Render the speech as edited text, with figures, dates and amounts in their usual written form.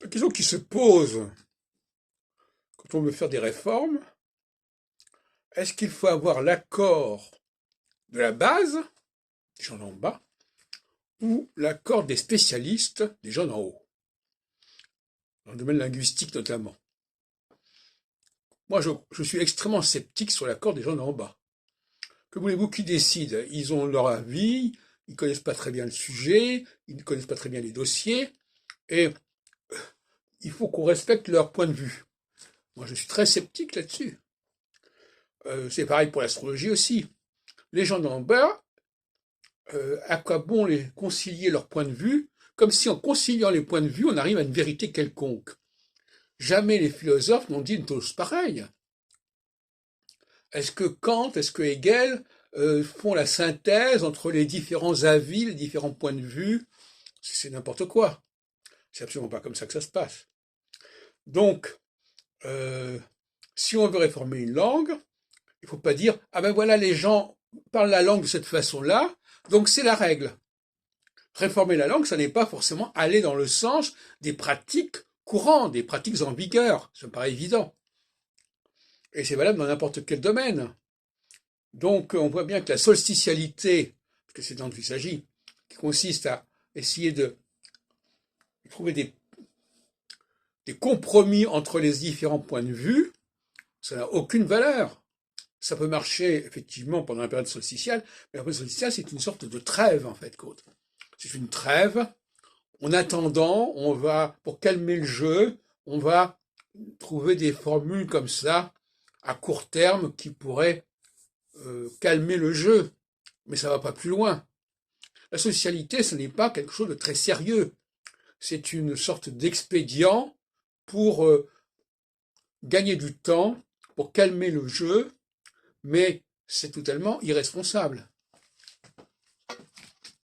La question qui se pose quand on veut faire des réformes, est-ce qu'il faut avoir l'accord de la base, des gens d'en bas, ou l'accord des spécialistes, des gens d'en haut, dans le domaine linguistique notamment? Moi, je suis extrêmement sceptique sur l'accord des gens d'en bas. Que voulez-vous qu'ils décident? Ils ont leur avis, ils connaissent pas très bien le sujet, ils ne connaissent pas très bien les dossiers, et il faut qu'on respecte leur point de vue. Moi, je suis très sceptique là-dessus. C'est pareil pour l'astrologie aussi. Les gens d'en bas, à quoi bon les concilier leurs points de vue, comme si en conciliant les points de vue, on arrive à une vérité quelconque. Jamais les philosophes n'ont dit une chose pareille. Est-ce que Kant, est-ce que Hegel font la synthèse entre les différents avis, les différents points de vue? C'est n'importe quoi. C'est absolument pas comme ça que ça se passe. Donc, si on veut réformer une langue, il ne faut pas dire « Ah ben voilà, les gens parlent la langue de cette façon-là, donc c'est la règle ». Réformer la langue, ça n'est pas forcément aller dans le sens des pratiques courantes, des pratiques en vigueur. Ça me paraît évident. Et c'est valable dans n'importe quel domaine. Donc, on voit bien que la solsticialité, parce que c'est dont il s'agit, qui consiste à essayer de trouver des compromis entre les différents points de vue, ça n'a aucune valeur. Ça peut marcher, effectivement, pendant la période solsticiale, mais la période solsticiale, c'est une sorte de trêve, en fait, côte. C'est une trêve. En attendant, on va, pour calmer le jeu, on va trouver des formules comme ça, à court terme, qui pourraient calmer le jeu. Mais ça va pas plus loin. La socialité, ce n'est pas quelque chose de très sérieux. C'est une sorte d'expédient pour gagner du temps, pour calmer le jeu, mais c'est totalement irresponsable.